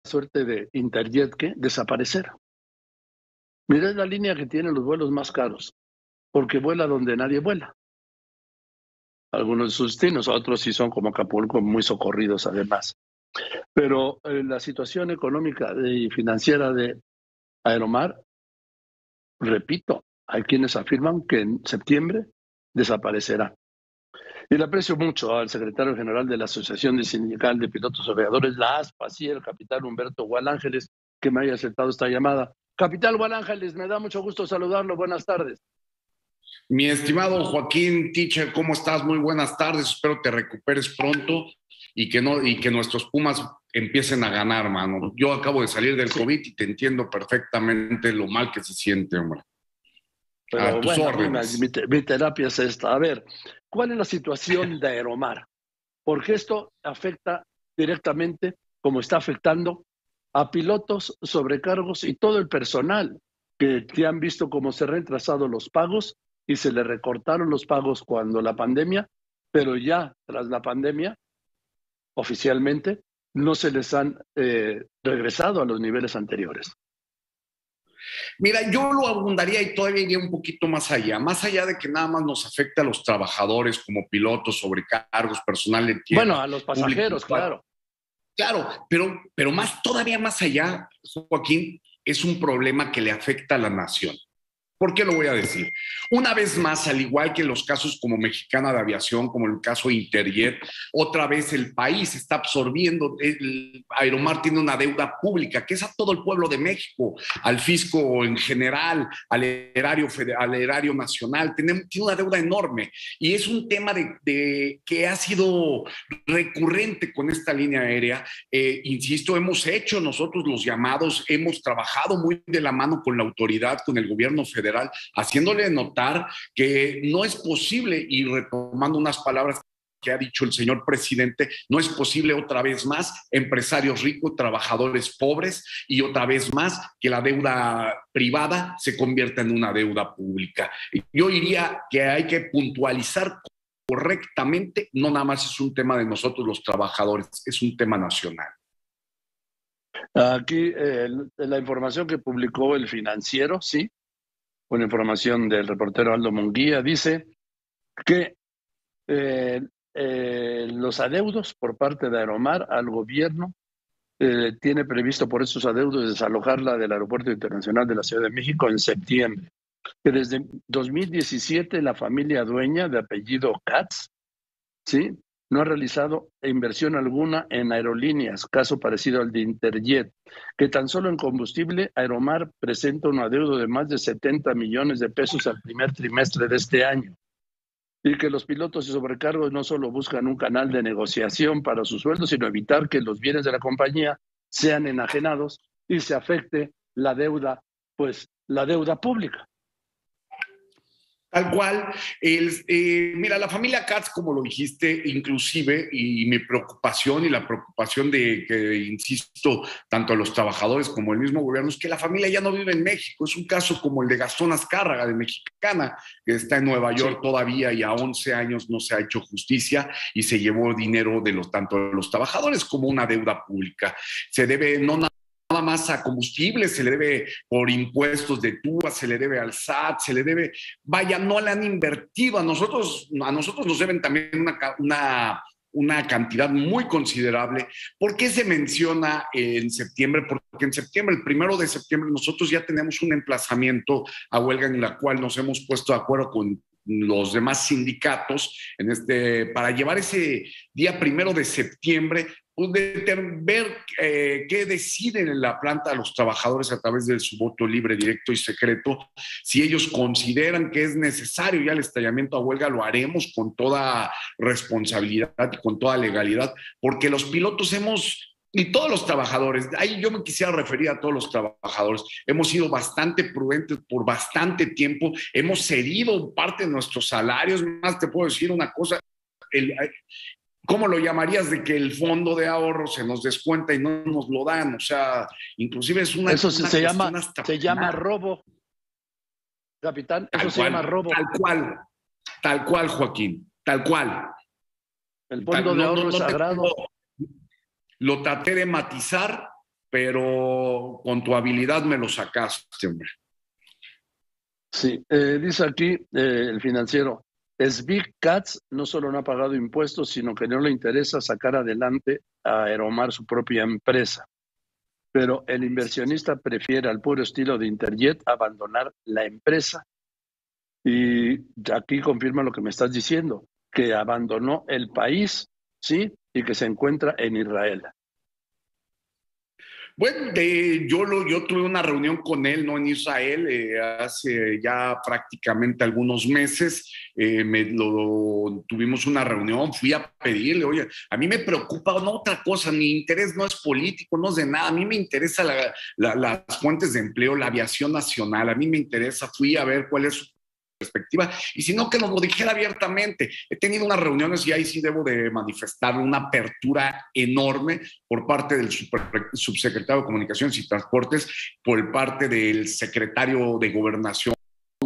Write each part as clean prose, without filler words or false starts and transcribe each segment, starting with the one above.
suerte de Interjet que desaparecer. Mira, es la línea que tiene los vuelos más caros, porque vuela donde nadie vuela. Algunos de sus destinos, otros sí son como Acapulco, muy socorridos además. Pero la situación económica y financiera de Aeromar, repito, hay quienes afirman que en septiembre desaparecerá. Y le aprecio mucho al secretario general de la Asociación Sindical de Pilotos Aviadores, la ASPA, y el capitán Humberto Gualángeles, que me haya aceptado esta llamada. Capitán Gualángeles, me da mucho gusto saludarlo. Buenas tardes. Mi estimado Joaquín Teacher, ¿cómo estás? Muy buenas tardes. Espero te recuperes pronto y que nuestros Pumas empiecen a ganar, mano. Yo acabo de salir del COVID y te entiendo perfectamente lo mal que se siente, hombre. Pero A tus bueno, órdenes. mi terapia es esta. A ver, ¿cuál es la situación de Aeromar? Porque esto afecta directamente, como está afectando a pilotos, sobrecargos y todo el personal que han visto cómo se han retrasado los pagos y se le recortaron los pagos cuando la pandemia, pero ya tras la pandemia, oficialmente, no se les han regresado a los niveles anteriores. Mira, yo lo abundaría y todavía iría un poquito más allá de que nada más nos afecta a los trabajadores como pilotos, sobrecargos, personal de tierra. Bueno, a los pasajeros, claro. Claro, pero todavía más allá, Joaquín, es un problema que le afecta a la nación. ¿Por qué lo voy a decir? Una vez más, al igual que los casos como Mexicana de Aviación, como el caso Interjet, otra vez el país está absorbiendo, Aeromar tiene una deuda pública, que es a todo el pueblo de México, al fisco en general, al erario nacional, tiene una deuda enorme. Y es un tema que ha sido recurrente con esta línea aérea. Insisto, hemos hecho nosotros los llamados, hemos trabajado muy de la mano con la autoridad, con el gobierno federal, haciéndole notar que no es posible, y retomando unas palabras que ha dicho el señor presidente, no es posible otra vez más empresarios ricos, trabajadores pobres, y otra vez más que la deuda privada se convierta en una deuda pública. Yo diría que hay que puntualizar correctamente, no nada más es un tema de nosotros los trabajadores, es un tema nacional. Aquí la información que publicó el Financiero, sí, una información del reportero Aldo Munguía, dice que los adeudos por parte de Aeromar al gobierno tiene previsto por esos adeudos desalojarla del Aeropuerto Internacional de la Ciudad de México en septiembre. Que desde 2017 la familia dueña de apellido Katz, ¿sí?, no ha realizado inversión alguna en aerolíneas, caso parecido al de Interjet, que tan solo en combustible Aeromar presenta un adeudo de más de 70 millones de pesos al primer trimestre de este año, y que los pilotos y sobrecargos no solo buscan un canal de negociación para sus sueldos, sino evitar que los bienes de la compañía sean enajenados y se afecte la deuda, pues la deuda pública. Tal cual. Mira, la familia Katz, como lo dijiste, inclusive, y mi preocupación y la preocupación de que, insisto, tanto los trabajadores como el mismo gobierno, es que la familia ya no vive en México. Es un caso como el de Gastón Azcárraga, de Mexicana, que está en Nueva York todavía y a 11 años no se ha hecho justicia y se llevó dinero de tanto de los trabajadores como una deuda pública. Se debe no nada más a combustible, se le debe por impuestos de TUA, se le debe al SAT, se le debe, vaya, no le han invertido. A nosotros nos deben también una cantidad muy considerable. ¿Por qué se menciona en septiembre? Porque en septiembre, el 1 de septiembre, nosotros ya tenemos un emplazamiento a huelga en la cual nos hemos puesto de acuerdo con los demás sindicatos para llevar ese día 1 de septiembre, ver qué deciden en la planta los trabajadores a través de su voto libre, directo y secreto. Si ellos consideran que es necesario ya el estallamiento a huelga, lo haremos con toda responsabilidad y con toda legalidad, porque los pilotos y todos los trabajadores, ahí yo me quisiera referir a todos los trabajadores, hemos sido bastante prudentes por bastante tiempo, hemos cedido parte de nuestros salarios. Más te puedo decir una cosa, ¿cómo lo llamarías de que el fondo de ahorro se nos descuenta y no nos lo dan? O sea, inclusive es una... Eso se llama robo, capitán, eso se llama robo. Tal cual, Joaquín, tal cual. El fondo de ahorro es sagrado. Lo traté de matizar pero con tu habilidad me lo sacaste, hombre. Sí, dice aquí el financiero, Sbig Katz no solo no ha pagado impuestos, sino que no le interesa sacar adelante a Aeromar, su propia empresa. Pero el inversionista prefiere al puro estilo de Interjet abandonar la empresa. Y aquí confirma lo que me estás diciendo, que abandonó el país, ¿sí? Y que se encuentra en Israel. Bueno, yo tuve una reunión con él, ¿no? En Israel, hace ya prácticamente algunos meses. Tuvimos una reunión, fui a pedirle, oye, a mí me preocupa no otra cosa, mi interés no es político, no es de nada, a mí me interesa las fuentes de empleo, la aviación nacional, a mí me interesa, fui a ver cuál es su perspectiva, y si no, que nos lo dijera abiertamente. He tenido unas reuniones y ahí sí debo de manifestar una apertura enorme por parte del subsecretario de Comunicaciones y Transportes, por parte del secretario de Gobernación,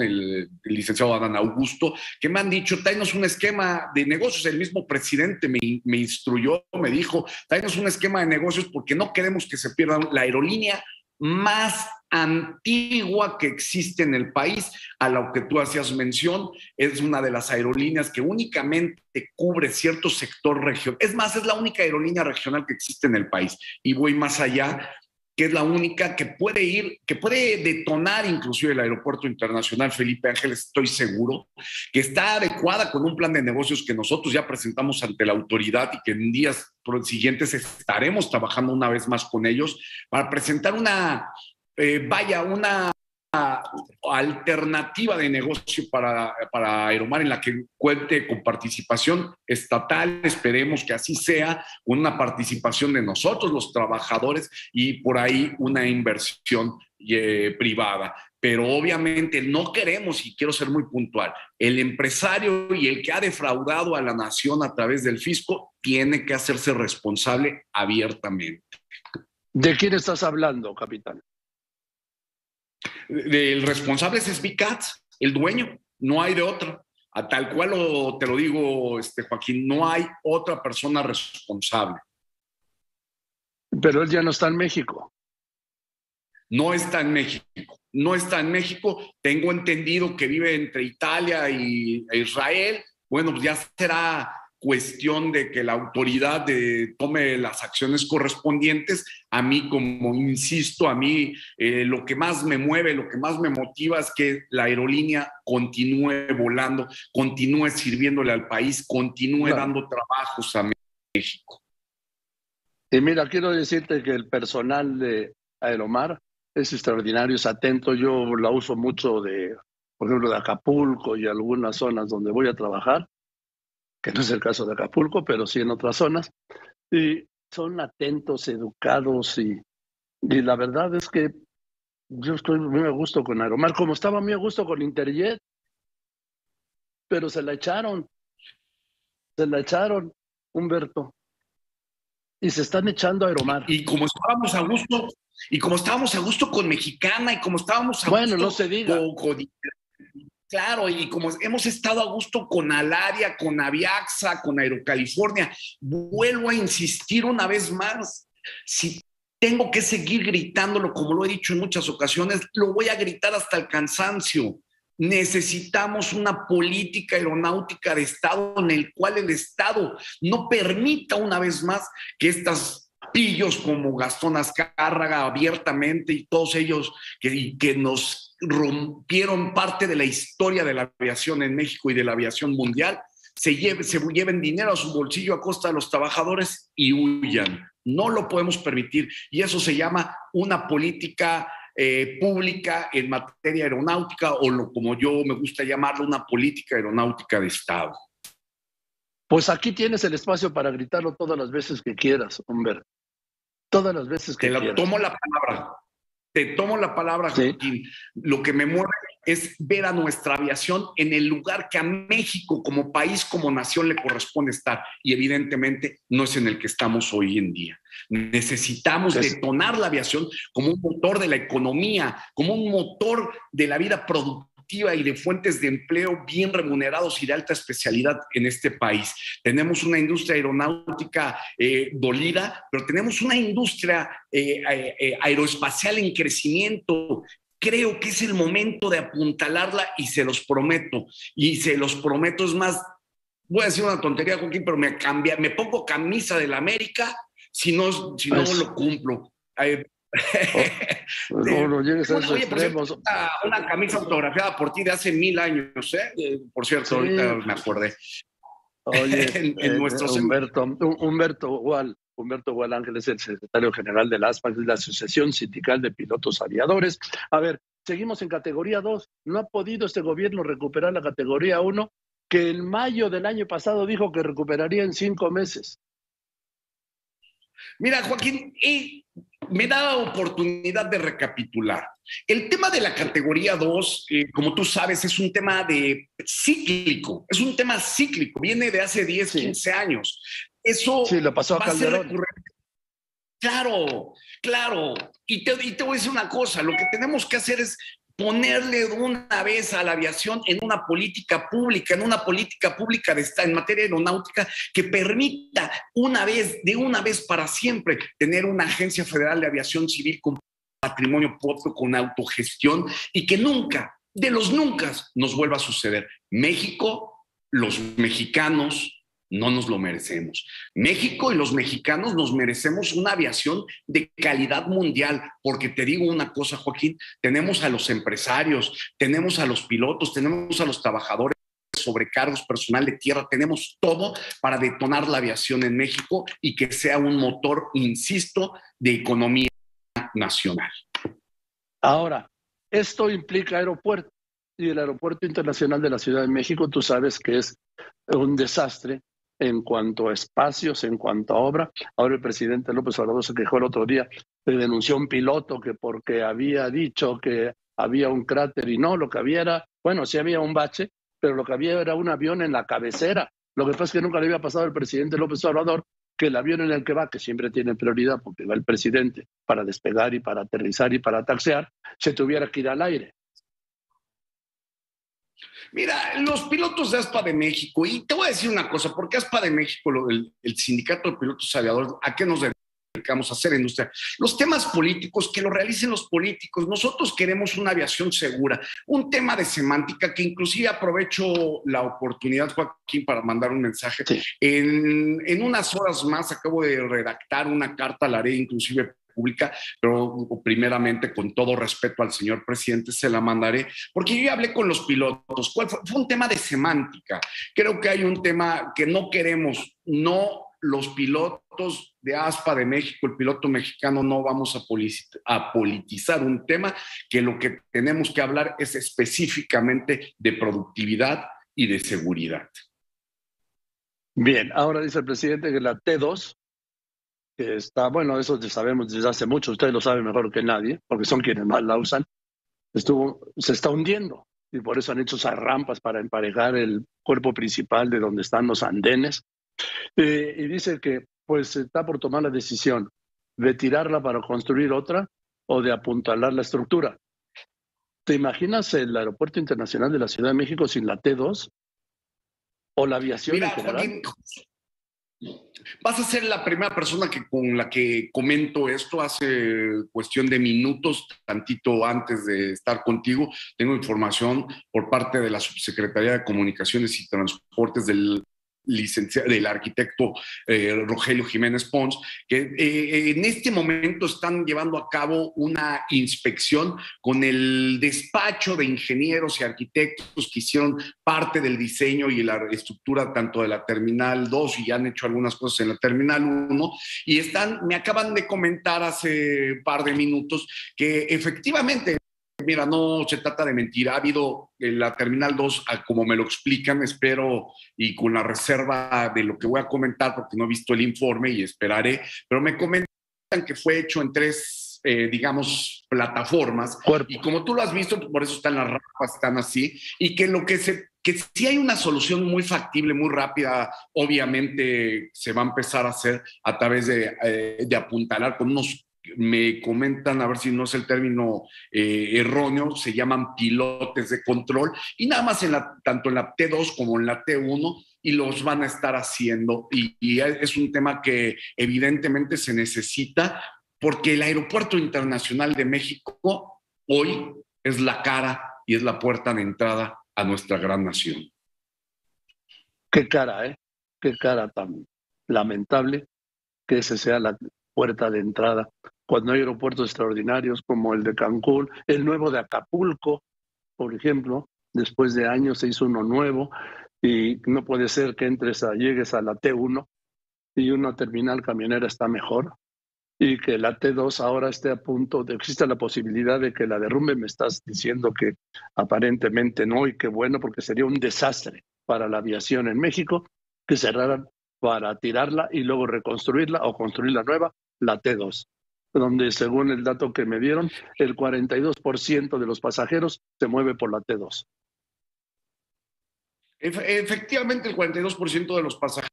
el licenciado Adán Augusto, que me han dicho, tráenos un esquema de negocios. El mismo presidente me instruyó, me dijo, tráenos un esquema de negocios porque no queremos que se pierda la aerolínea más antigua que existe en el país, a lo que tú hacías mención. Es una de las aerolíneas que únicamente cubre cierto sector regional. Es más, es la única aerolínea regional que existe en el país. Y voy más allá, que es la única que puede detonar inclusive el Aeropuerto Internacional Felipe Ángeles, estoy seguro, que está adecuada con un plan de negocios que nosotros ya presentamos ante la autoridad y que en días siguientes estaremos trabajando una vez más con ellos para presentar una alternativa de negocio para Aeromar, en la que cuente con participación estatal, esperemos que así sea, con una participación de nosotros, los trabajadores, y por ahí una inversión privada. Pero obviamente no queremos, y quiero ser muy puntual, el empresario y el que ha defraudado a la nación a través del fisco tiene que hacerse responsable abiertamente. ¿De quién estás hablando, capitán? El responsable es Sbig Katz, el dueño, no hay de otro. A tal cual te lo digo, Joaquín, no hay otra persona responsable. Pero él ya no está en México. No está en México, no está en México. Tengo entendido que vive entre Italia e Israel. Bueno, pues ya será cuestión de que la autoridad tome las acciones correspondientes. A mí, como insisto, a mí lo que más me mueve, lo que más me motiva es que la aerolínea continúe volando, continúe sirviéndole al país, continúe dando trabajos a México. Y mira, quiero decirte que el personal de Aeromar es extraordinario, es atento. Yo la uso mucho por ejemplo, de Acapulco y algunas zonas donde voy a trabajar, que no es el caso de Acapulco, pero sí en otras zonas, y son atentos, educados, y la verdad es que yo estoy muy a gusto con Aeromar, como estaba muy a gusto con Interjet, pero se la echaron, Humberto, y se están echando a Aeromar. Y como estábamos a gusto con Mexicana, y como estábamos a gusto no se diga. Claro, y como hemos estado a gusto con Alaria, con Aviaxa, con Aerocalifornia, vuelvo a insistir una vez más, si tengo que seguir gritándolo, como lo he dicho en muchas ocasiones, lo voy a gritar hasta el cansancio. Necesitamos una política aeronáutica de Estado en el cual el Estado no permita una vez más que estas pillos como Gastón Azcárraga abiertamente y todos ellos que nos rompieron parte de la historia de la aviación en México y de la aviación mundial, se lleven dinero a su bolsillo a costa de los trabajadores y huyan. No lo podemos permitir, y eso se llama una política pública en materia aeronáutica, o como yo me gusta llamarlo, una política aeronáutica de Estado. Pues aquí tienes el espacio para gritarlo todas las veces que quieras, Humberto. Todas las veces que quieras. Te tomo la palabra, Joaquín. Sí. Lo que me mueve es ver a nuestra aviación en el lugar que a México como país, como nación le corresponde estar, y evidentemente no es en el que estamos hoy en día. Necesitamos detonar la aviación como un motor de la economía, como un motor de la vida productiva productiva y de fuentes de empleo bien remunerados y de alta especialidad en este país. Tenemos una industria aeronáutica dolida, pero tenemos una industria aeroespacial en crecimiento. Creo que es el momento de apuntalarla y se los prometo. Y se los prometo, es más, voy a decir una tontería, Joaquín, pero me pongo camisa de la América si no lo cumplo. No llegues a esos Oye, por cierto, extremos. una camisa autografiada por ti de hace 1000 años, ¿eh? Por cierto, Sí. ahorita me acordé. Oye, en Humberto Gual Ángel es el secretario general de la ASPAC, de la Asociación Sindical de Pilotos Aviadores. A ver, seguimos en categoría 2. No ha podido este gobierno recuperar la categoría 1, que en mayo del año pasado dijo que recuperaría en 5 meses. Mira, Joaquín, me da la oportunidad de recapitular. El tema de la categoría 2, como tú sabes, es un tema cíclico, viene de hace 10, 15 años. Eso sí, lo pasó a Calderón. Claro. Y te voy a decir una cosa, lo que tenemos que hacer es ponerle de una vez a la aviación en una política pública en materia aeronáutica que permita de una vez para siempre tener una agencia federal de aviación civil con patrimonio propio, con autogestión y que nunca, de los nunca, nos vuelva a suceder. México, los mexicanos, no nos lo merecemos. México y los mexicanos nos merecemos una aviación de calidad mundial, porque te digo una cosa, Joaquín, tenemos a los empresarios, tenemos a los pilotos, tenemos a los trabajadores, sobrecargos, personal de tierra, tenemos todo para detonar la aviación en México y que sea un motor, insisto, de economía nacional. Ahora, esto implica aeropuerto, y el Aeropuerto Internacional de la Ciudad de México, tú sabes que es un desastre en cuanto a espacios, en cuanto a obra. Ahora el presidente López Obrador se quejó el otro día, denunció a un piloto que porque había dicho que había un cráter y no, lo que había era, bueno, sí había un bache, pero lo que había era un avión en la cabecera. Lo que pasa es que nunca le había pasado al presidente López Obrador que el avión en el que va, que siempre tiene prioridad porque va el presidente para despegar y para aterrizar y para taxiar, se tuviera que ir al aire. Mira, los pilotos de ASPA de México, y te voy a decir una cosa, porque ASPA de México, el Sindicato de Pilotos Aviadores, ¿a qué nos dedicamos a hacer industria? Los temas políticos, que lo realicen los políticos. Nosotros queremos una aviación segura, un tema de semántica, que inclusive aprovecho la oportunidad, Joaquín, para mandar un mensaje. Sí. En unas horas más acabo de redactar una carta, la haré inclusive pública, pero primeramente, con todo respeto al señor presidente, se la mandaré, porque yo ya hablé con los pilotos. ¿Cuál fue? Fue un tema de semántica. Creo que hay un tema que no queremos, no los pilotos de ASPA de México, el piloto mexicano, no vamos a politizar un tema, que lo que tenemos que hablar es específicamente de productividad y de seguridad. Bien, ahora dice el presidente que la T2, que está, bueno, eso ya sabemos desde hace mucho, ustedes lo saben mejor que nadie, porque son quienes más la usan, se está hundiendo, y por eso han hecho esas rampas para emparejar el cuerpo principal de donde están los andenes, y dice que pues está por tomar la decisión de tirarla para construir otra o de apuntalar la estructura. ¿Te imaginas el Aeropuerto Internacional de la Ciudad de México sin la T2? ¿O la aviación en general? Joaquín, vas a ser la primera persona con la que comento esto. Hace cuestión de minutos, tantito antes de estar contigo, tengo información por parte de la Subsecretaría de Comunicaciones y Transportes del arquitecto Rogelio Jiménez Pons, que en este momento están llevando a cabo una inspección con el despacho de ingenieros y arquitectos que hicieron parte del diseño y la estructura tanto de la Terminal 2 y han hecho algunas cosas en la Terminal 1, y me acaban de comentar hace un par de minutos que efectivamente, mira, no se trata de mentir, ha habido en la Terminal 2, como me lo explican, espero, y con la reserva de lo que voy a comentar, porque no he visto el informe y esperaré, pero me comentan que fue hecho en 3, digamos, plataformas, y como tú lo has visto, por eso están las rampas, están así, y que si hay una solución muy factible, muy rápida, obviamente se va a empezar a hacer a través de apuntalar con unos me comentan, a ver si no es el término erróneo, se llaman pilotes de control, y nada más tanto en la T2 como en la T1, y los van a estar haciendo. Y es un tema que evidentemente se necesita, porque el Aeropuerto Internacional de México hoy es la cara y es la puerta de entrada a nuestra gran nación. Qué cara, ¿eh? Qué cara tan lamentable que ese sea la puerta de entrada. Cuando hay aeropuertos extraordinarios como el de Cancún, el nuevo de Acapulco, por ejemplo, después de años se hizo uno nuevo y no puede ser que llegues a la T1 y una terminal camionera está mejor y que la T2 ahora esté a punto de, existe la posibilidad de que la derrumbe. Me estás diciendo que aparentemente no, y qué bueno, porque sería un desastre para la aviación en México que cerraran para tirarla y luego reconstruirla o construir la nueva, la T2, donde según el dato que me dieron, el 42% de los pasajeros se mueve por la T2. Efectivamente, el 42% de los pasajeros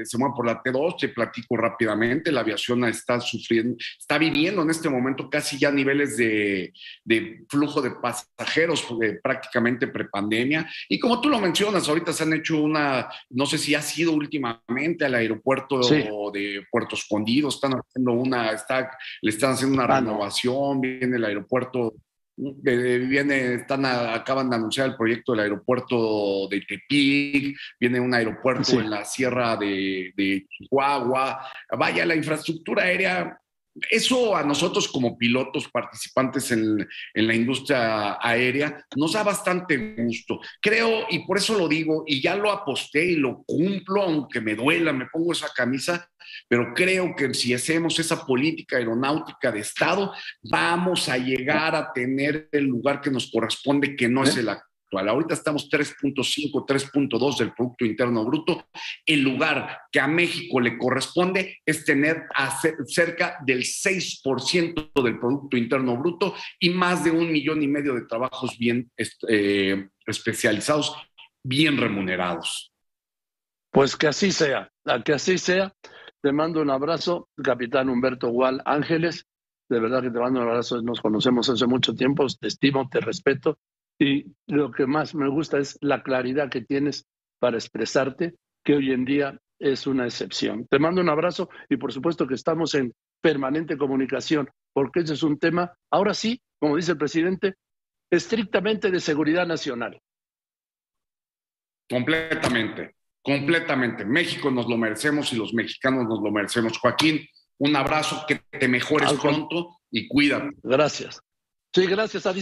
se mueven por la T2. Te platico rápidamente, la aviación está viviendo en este momento casi ya niveles de flujo de pasajeros prácticamente prepandemia, y como tú lo mencionas, ahorita se han hecho no sé si ha sido últimamente al aeropuerto Sí. de Puerto Escondido, están haciendo le están haciendo una renovación, no. Viene el aeropuerto acaban de anunciar el proyecto del aeropuerto de Tepic, viene un aeropuerto en la sierra de Chihuahua. Vaya, la infraestructura aérea, eso a nosotros como pilotos participantes en la industria aérea nos da bastante gusto. Creo, y por eso lo digo, y ya lo aposté y lo cumplo, aunque me duela, me pongo esa camisa, pero creo que si hacemos esa política aeronáutica de Estado, vamos a llegar a tener el lugar que nos corresponde, que no es el actual. Ahorita estamos 3.5, 3.2 del Producto Interno Bruto. El lugar que a México le corresponde es tener cerca del 6% del Producto Interno Bruto y más de 1,5 millones de trabajos bien especializados, bien remunerados. Pues que así sea, que así sea. Te mando un abrazo, capitán Humberto Gual Ángeles. De verdad que te mando un abrazo. Nos conocemos hace mucho tiempo, te estimo, te respeto. Y lo que más me gusta es la claridad que tienes para expresarte, que hoy en día es una excepción. Te mando un abrazo y por supuesto que estamos en permanente comunicación, porque ese es un tema, ahora sí, como dice el presidente, estrictamente de seguridad nacional. Completamente. México nos lo merecemos y los mexicanos nos lo merecemos. Joaquín, un abrazo, que te mejores pronto y cuídate. Gracias. Sí, gracias a